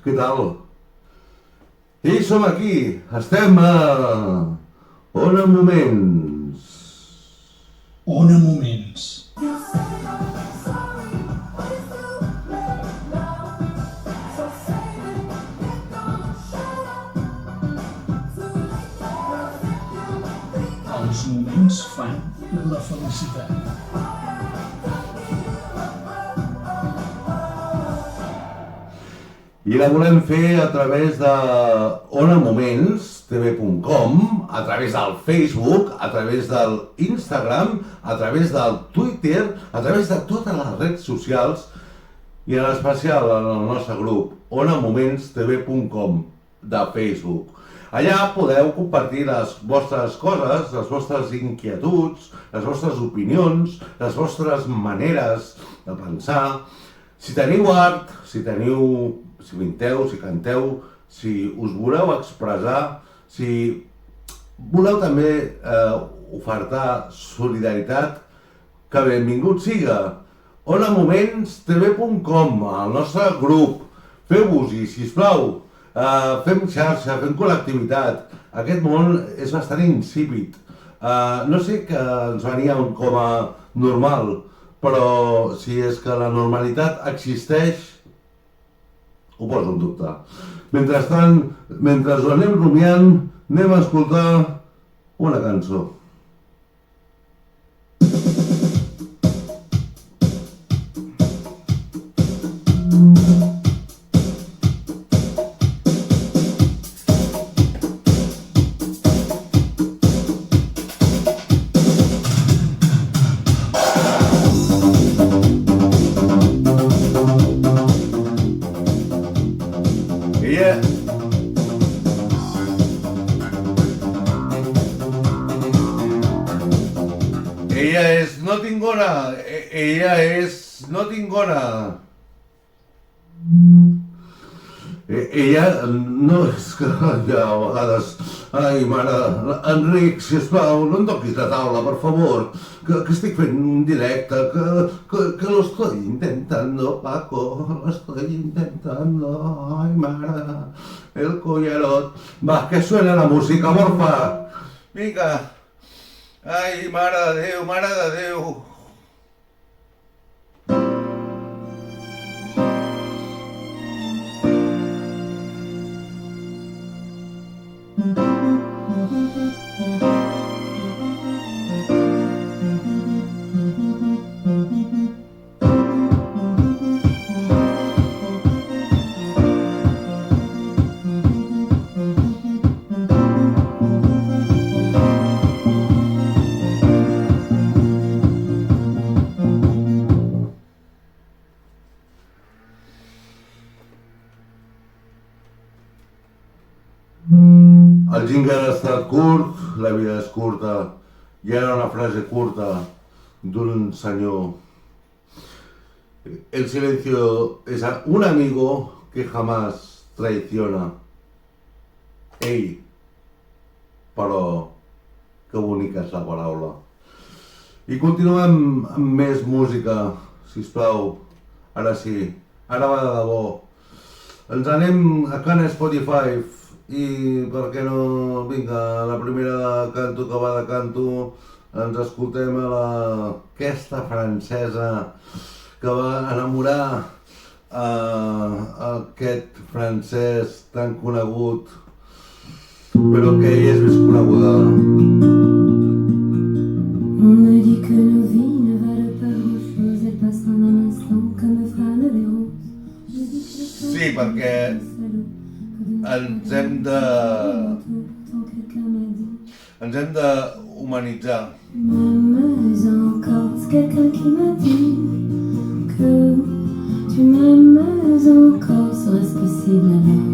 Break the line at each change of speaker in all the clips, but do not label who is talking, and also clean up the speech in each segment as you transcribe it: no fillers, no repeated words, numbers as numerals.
Què tal? I som aquí, estem a Ona Moments.
Ona Moments. Els moments fan la felicitat.
I la volem fer a través de onamomentstv.com, a través del Facebook, a través de l'Instagram, a través del Twitter, a través de totes les redes socials i en especial en el nostre grup, onamomentstv.com de Facebook. Allà podeu compartir les vostres coses, les vostres inquietuds, les vostres opinions, les vostres maneres de pensar. Si teniu art, si pinteu, si canteu, si us voleu expressar, si voleu també ofertar solidaritat, que benvingut siga. onamomentstv.com, el nostre grup. Feu-vos-hi, sisplau. Fem xarxa, fem col·lectivitat. Aquest món és bastant insípid. No sé que ens venia com a normal, però si és que la normalitat existeix, ho poso en dubte. Mentrestant, mentre ho anem rumiant, anem a escoltar una cançó. Ella és No tinc gana. Ella és No tinc gana. Ella no és que ja a vegades... Ai, mare, Enric, sisplau, no em toquis la taula, per favor, que estic fent un directe, que lo estoy intentando, Paco, lo estoy intentando, ai, mare, el collarot. Va, que suena la música, porfa. Vinga. Ai, mare de Déu, mare de Déu. El jingle ha estat curt, la vida és curta, i era una frase curta d'un senyor. El silencio es un amigo que jamás traiciona. Ei, però que bonica és la paraula. I continuem amb més música, sisplau. Ara sí, ara va de debò. Ens anem a Can Spotify. I per què no, vinga, la primera canto que va de canto, ens escoltem a aquesta francesa que va enamorar aquest francès tan conegut, però que ella és més coneguda.
On me dit que nos vies ne valent pas grand-chose, elles passent en un instant comme fanent les roses.
Sí, perquè ens hem de humanitzar.
M'aimes encore, c'est quelqu'un qui m'a dit que tu m'aimes encore, serait-ce possible alors?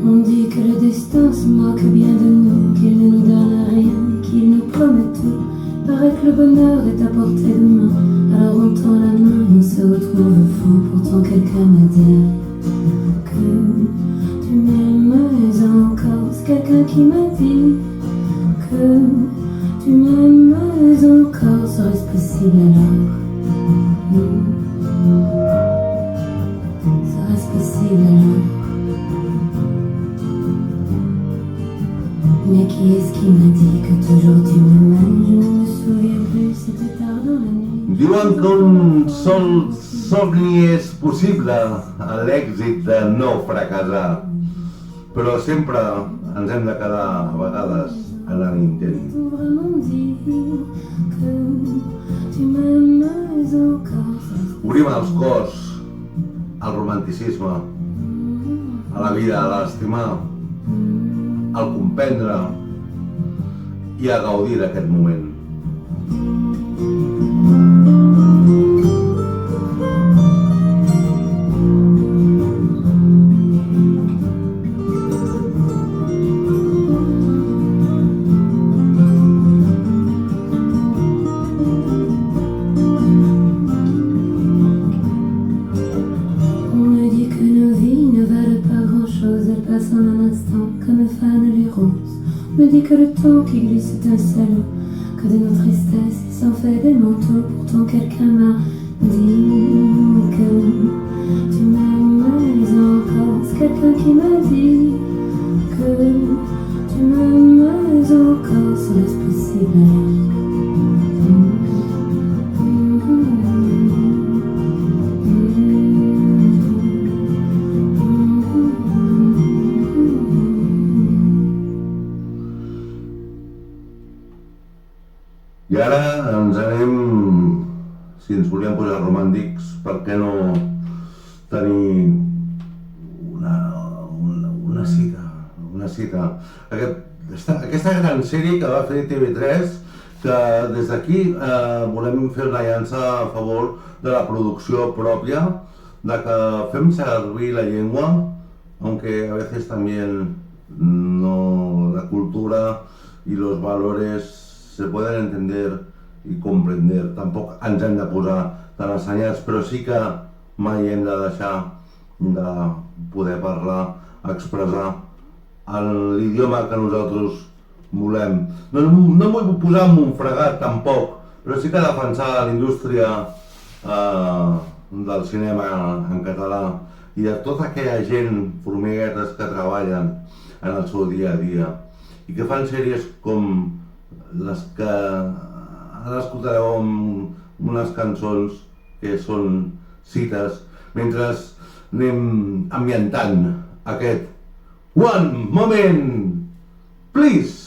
On dit que le destin se moque bien de nous, qu'il ne nous donne rien, qu'il nous promet tout. Paraît que le bonheur est à portée de main, alors on tend la main et on se retrouve fou. Pourtant quelqu'un m'a dit que tu m'aimes encore. C'est quelqu'un qui m'a dit que tu m'aimes Qui est-ce qui m'a dit que toujours tu m'aimais? Je ne me souviens plus, c'était tard dans la nuit.
Diuen que un sol somni és possible, l'èxit de no fracassar, però sempre ens hem de quedar a vegades en l'intent.
T'ont vraiment dit que tu m'aimais encore.
Obrim els cors al romanticisme, a la vida, a l'estimar, al comprendre i a gaudir d'aquest moment.
Me dit que le temps qui glisse est un salaud, que de nos tristesses il s'en fait des manteaux. Pourtant quelqu'un m'a dit que tu m'aimais encore. C'est quelqu'un qui m'a dit que tu m'aimais encore. Serait-ce possible?
I ara ens anem, si ens volíem posar romàntics, per què no tenir una cita. Aquesta gran sèrie que va fer TV3, que des d'aquí volem fer una llança a favor de la producció pròpia, de que fem servir la llengua, aunque a veces también no, la cultura y los valores se pueden entender y comprender. Tampoc ens hem de posar tan assenyats, però sí que mai hem de deixar de poder parlar, expressar en l'idioma que nosaltres volem. No em vull posar en un fregat tampoc, però sí que defensar la indústria del cinema en català i de tota aquella gent, formiguetes que treballen en el seu dia a dia i que fan sèries com les que ara escoltareu amb unes cançons que són cites mentre anem ambientant aquest One Moment, Please.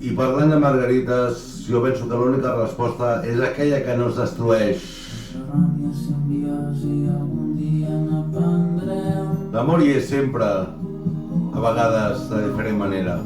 I parlant de margarites, jo penso que l'única resposta és aquella que no es destrueix. L'amor hi és sempre, a vegades de diferent manera.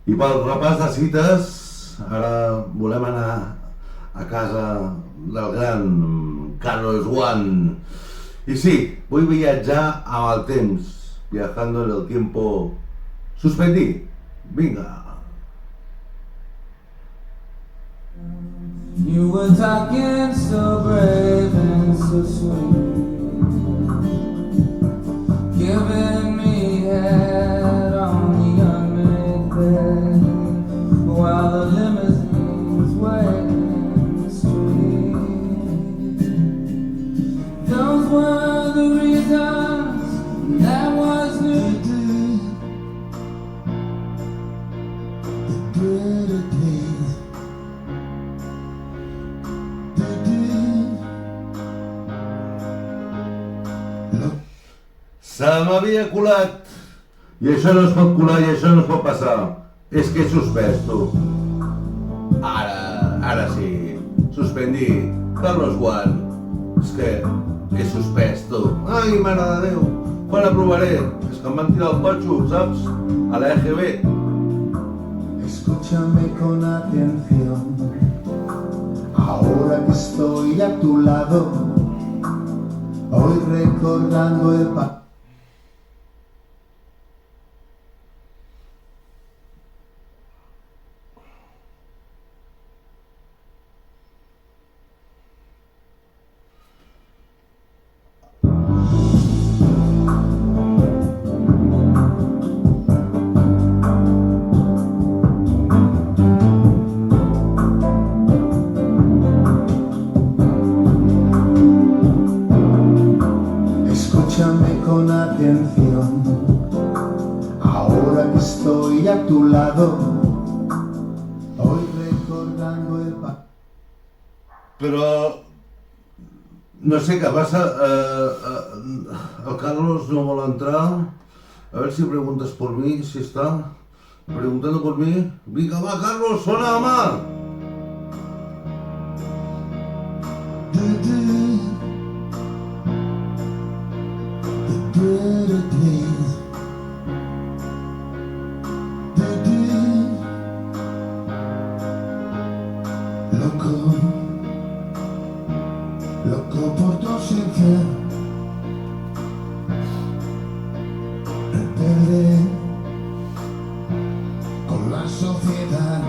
I pel repàs de cites, ara volem anar a casa del gran Carlos One. I sí, vull viatjar amb el temps, viajando en el tiempo. Suspendí. Vinga.
You were talking so brave and so sweet, giving me head on the unmade bed, while the limousines wait in the street. Those were the reasons, that was new. The bitter days.
Se m'havia colat. I això no es pot colar i això no es pot passar. És que he suspès, tu. Ara sí. Suspendí. Carlos Juan. És que he suspès, tu. Ai, mare de Déu. Quan aprovaré? És que em van tirar el cotxo, saps? A la EGB.
Escúchame con atención, ahora que estoy a tu lado, hoy recordando el pasado. Escúchame con atención, ahora que estoy a tu lado, hoy recordando el pasado.
Però no sé què passa. El Carlos no vol entrar. A ver si preguntas por mí, si está preguntando por mí. Vinga, va, Carlos, sona, home!
Bitter days. Loco, loco por tu ausencia, rebelde con la sociedad.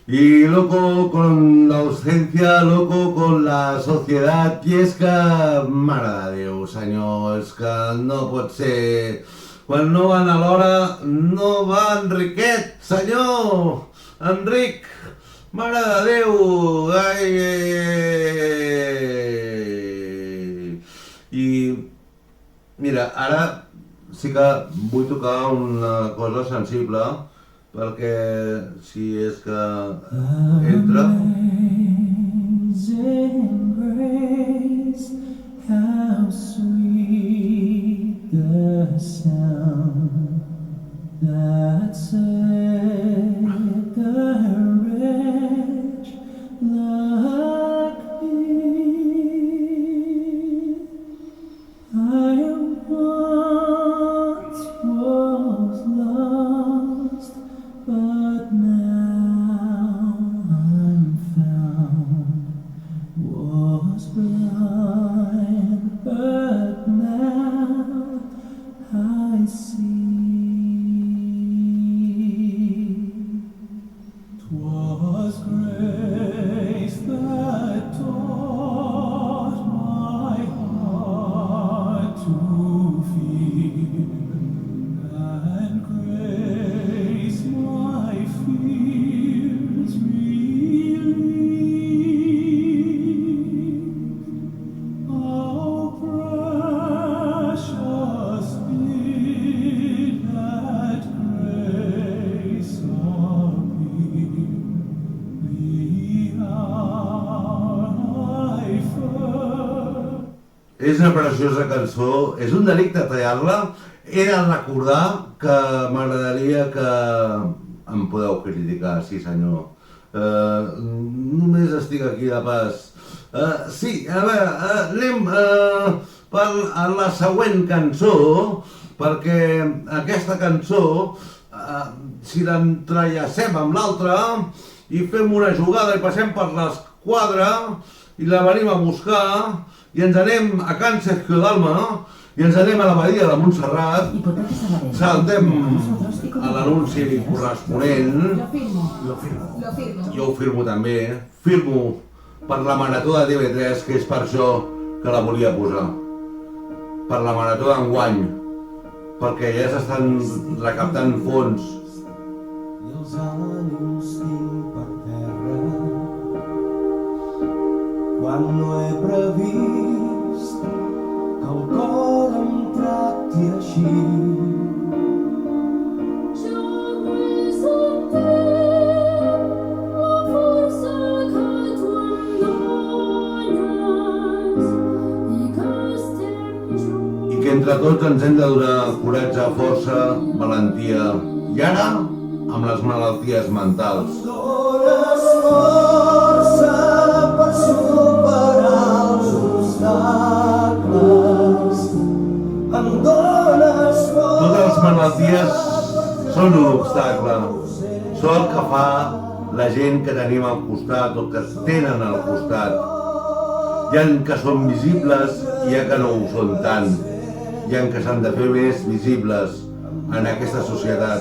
Y loco con la ausencia, loco con la societat. I és que, mare de Déu, senyor, és que no pot ser. Quan no van a l'hora, no va Enriquet, senyor! Enric! Mare de Déu! Ai! I mira, ara sí que vull tocar una cosa sensible, perquè si és que entra...
Amazing grace, how sweet the sound that saved a wretch like me. I once was lost, but now I'm found. Was blind, but now I see. 'Twas grace that taught my heart to fear, and grace my fears relieved. Oh, precious did that grace appear, the hour I first.
És una preciosa cançó, és un delicte tallar-la. He de recordar que m'agradaria que em podeu criticar, sí senyor. Només estic aquí de pas. Sí, a veure, anem per la següent cançó, perquè aquesta cançó, si l'entrellacem amb l'altra i fem una jugada i passem per l'esquadra i la venim a buscar i ens anem a Can Sergio Dalma I ens anem a la badia de Montserrat,
Hipoteca Sabadell.
saltem
Nosotros y
a l'anunci corresponent. Jo ho firmo també, firmo per la marató de TV3, que és per això que la volia posar. Per la marató d'enguany, perquè ja s'estan recaptant fons.
I els ànims tinc per terra quan no he previst que el cor em tracti així.
Jo vull sentir la força que tu em dones i que estem junts.
I que entre tots ens hem de donar coratge, força, valentia. I ara, amb les malalties mentals.
Dones força per superar els obstacles. Em dones força.
Totes les malalties són un obstacle. Són el que fa la gent que tenim al costat o que tenen al costat. Hi ha que són visibles i hi ha que no ho són tant. Hi ha que s'han de fer més visibles en aquesta societat.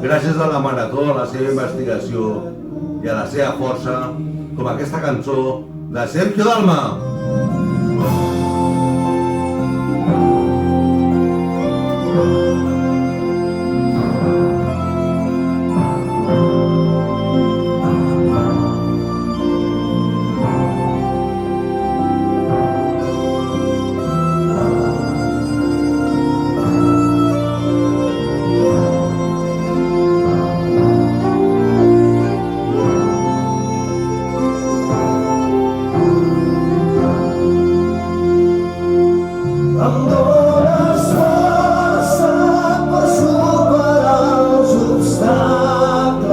Gràcies a la marató, a la seva investigació i a la seva força, com aquesta cançó de Sergio Dalma.
Em dones força per superar els obstacles.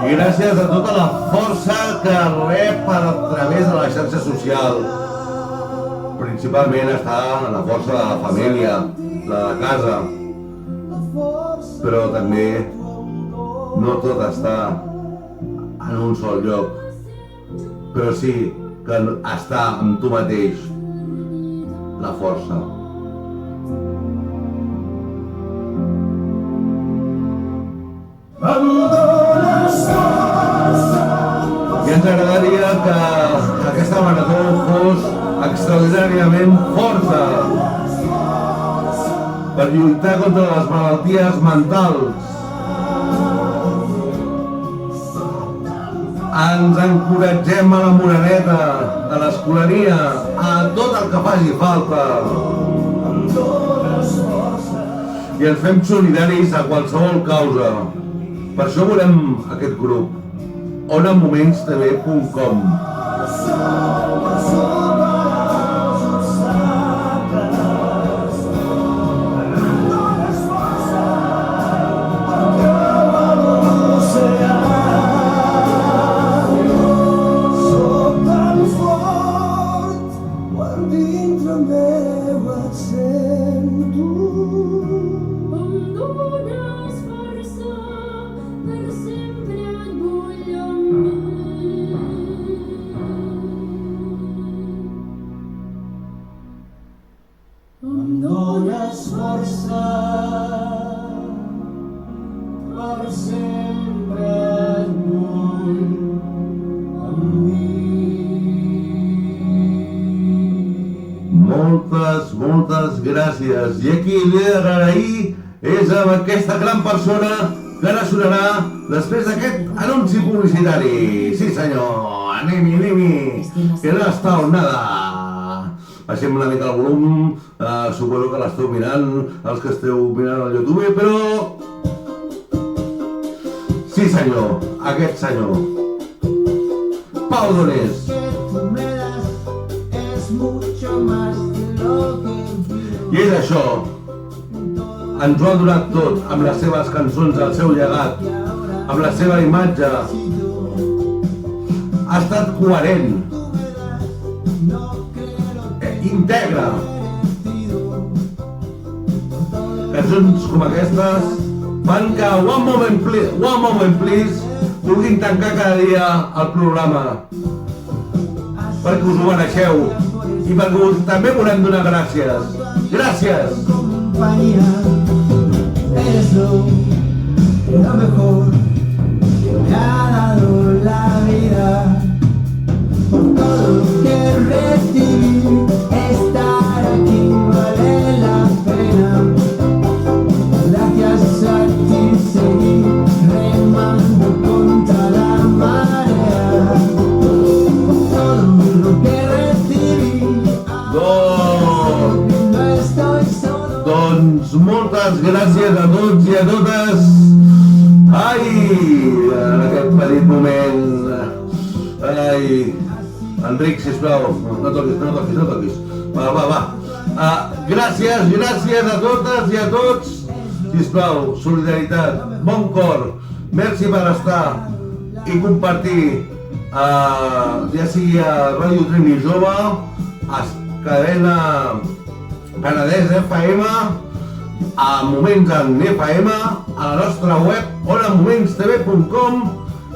I gràcies a tota la força que rep a través de la xarxa social. Principalment està la força de la família, la de casa. Però també no tot està en un sol lloc. Però sí que està amb tu mateix la força.
Em dones força.
I ens agradaria que aquesta marató fos extraordinàriament forta per lluitar contra les malalties mentals. Ens encoratgem a la moreneta, a l'escolania, a tot el que faci falta. I ens fem solidaris a qualsevol causa. Per això volem aquest grup. onamomentstv.com.
Soc tan fort quan dintre meu et sento.
Em dones força, per sempre et vull amb mi.
Em dones força per sempre et vull amb mi.
Moltes gràcies. I aquí li he d'agrair és amb aquesta gran persona que ara sonarà després d'aquest anunci publicitari. Sí senyor, anem-hi, que no està on nada. Baixem una mica el volum, suposo que l'esteu mirant, els que esteu mirant al YouTube, però... Sí senyor, aquest senyor. Pau Donés. I és això. Ens ho ha donat tot, amb les seves cançons, el seu llegat, amb la seva imatge. Ha estat coherent. Integra. Cançons com aquestes fan que One Moment Please vulguin tancar cada dia el programa. Perquè us ho mereixeu. i perquè també volem donar gràcies. Gràcies!
compañía, eres lo mejor que me ha dado la vida. Por todo lo que recibí, estar aquí vale la pena. Gracias a ti seguí remando contra la marea. Por todo lo que recibí, no estoy solo.
Doncs moltes gràcies a tots i a totes. Ai, en aquest petit moment. Ai, Enric, sisplau, no toquis. Va. Gràcies a totes i a tots. Sisplau, solidaritat, bon cor, merci per estar i compartir, ja sigui a Ràdio Trini Jove, a Cadena Penedès FM, a Moments en FM, a la nostra web onamomentstv.com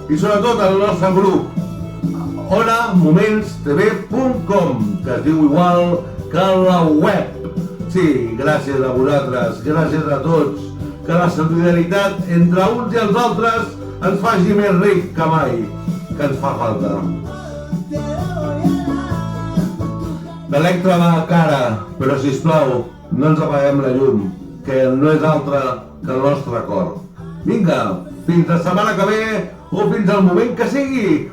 i sobretot al nostre grup onamomentstv.com, que es diu igual que la web. Sí, gràcies a vosaltres, gràcies a tots, que la solidaritat entre uns i els altres ens faci més ric que mai, que ens fa falta. L'Electra va a cara, però sisplau, no ens apaguem la llum, que no és altra que el nostre cor. Vinga, fins la setmana que ve o fins al moment que sigui!